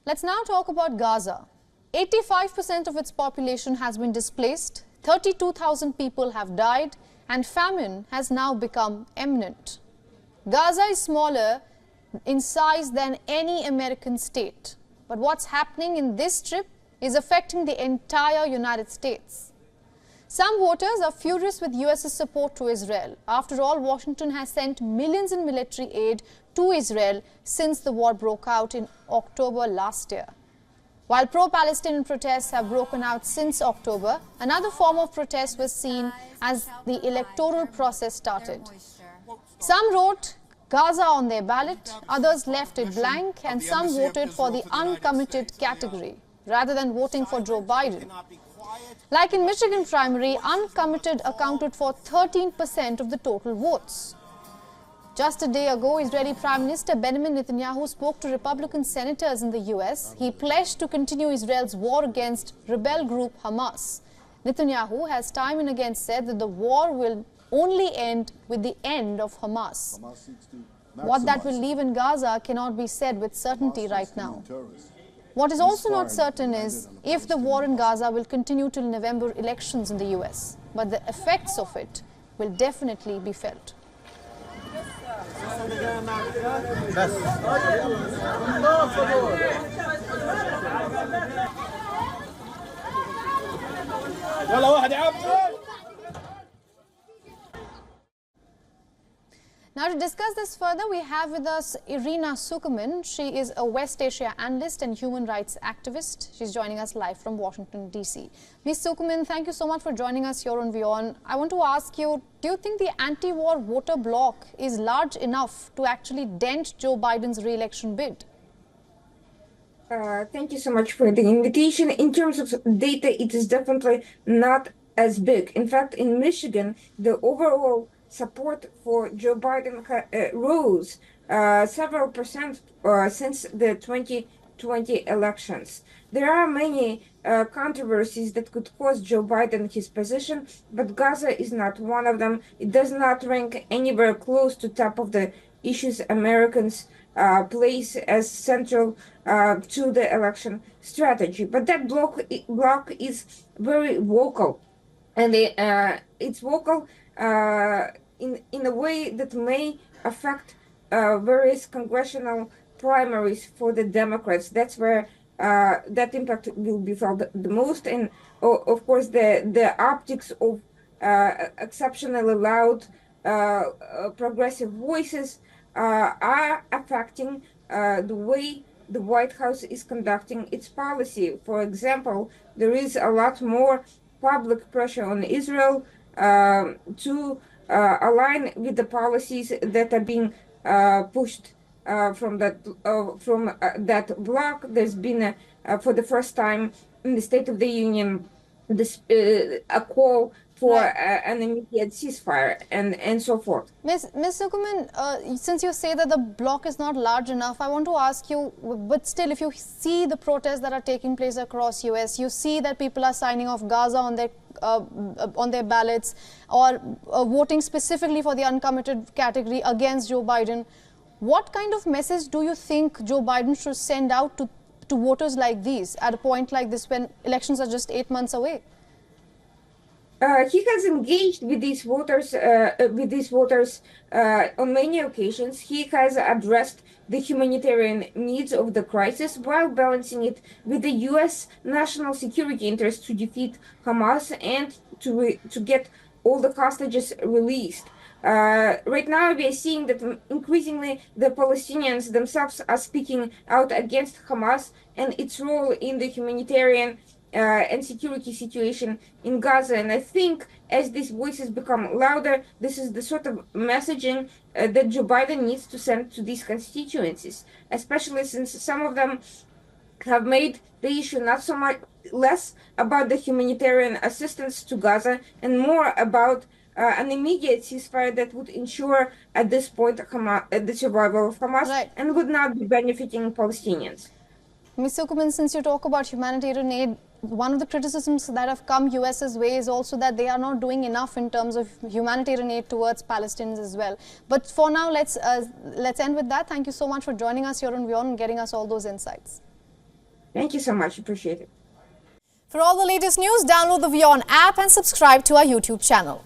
Let's now talk about Gaza. 85% of its population has been displaced, 32,000 people have died, and famine has now become imminent. Gaza is smaller in size than any American state. But what's happening in this strip is affecting the entire United States. Some voters are furious with US's support to Israel. After all, Washington has sent millions in military aid to Israel since the war broke out in October last year. While pro-Palestinian protests have broken out since October, another form of protest was seen as the electoral process started. Some wrote Gaza on their ballot, others left it blank, and some voted for the uncommitted category rather than voting for Joe Biden. Like in Michigan primary, uncommitted accounted for 13% of the total votes. Just a day ago, Israeli Prime Minister Benjamin Netanyahu spoke to Republican senators in the US. He pledged to continue Israel's war against rebel group Hamas. Netanyahu has time and again said that the war will only end with the end of Hamas. What that will leave in Gaza cannot be said with certainty right now. What is also not certain is if the war in Gaza will continue till November elections in the US. But the effects of it will definitely be felt. Now to discuss this further, we have with us Irina Sukumin. She is a West Asia analyst and human rights activist. She's joining us live from Washington, D.C. Ms. Sukumin, thank you so much for joining us here on WION. I want to ask you, do you think the anti-war voter bloc is large enough to actually dent Joe Biden's re-election bid? Thank you so much for the invitation. In terms of data, it is definitely not as big. In fact, in Michigan, the overall support for Joe Biden rose several percent since the 2020 elections. There are many controversies that could cost Joe Biden his position, but Gaza is not one of them. It does not rank anywhere close to top of the issues Americans place as central to the election strategy. But that bloc is very vocal, and it's vocal in a way that may affect various congressional primaries for the Democrats. That's where that impact will be felt the most. And of course, the optics of exceptionally loud progressive voices are affecting the way the White House is conducting its policy. For example, there is a lot more public pressure on Israel to align with the policies that are being pushed from that bloc. There's been for the first time in the State of the Union a call for an immediate ceasefire and so forth. Ms. Sukumin, since you say that the bloc is not large enough, I want to ask you, but still, if you see the protests that are taking place across US, you see that people are signing off Gaza on their ballots or voting specifically for the uncommitted category against Joe Biden. What kind of message do you think Joe Biden should send out to voters like these at a point like this when elections are just 8 months away? He has engaged with these voters on many occasions. He has addressed the humanitarian needs of the crisis while balancing it with the U.S. national security interest to defeat Hamas and to get all the hostages released. Right now, we are seeing that increasingly the Palestinians themselves are speaking out against Hamas and its role in the humanitarian and security situation in Gaza. And I think as these voices become louder, this is the sort of messaging that Joe Biden needs to send to these constituencies, especially since some of them have made the issue not so much less about the humanitarian assistance to Gaza and more about an immediate ceasefire that would ensure at this point the survival of Hamas and would not be benefiting Palestinians. Ms. Sukumin, since you talk about humanitarian aid, one of the criticisms that have come US's way is also that they are not doing enough in terms of humanitarian aid towards Palestinians as well. But for now, let's end with that. Thank you so much for joining us here on WION and getting us all those insights. Thank you so much. Appreciate it. For all the latest news, download the WION app and subscribe to our YouTube channel.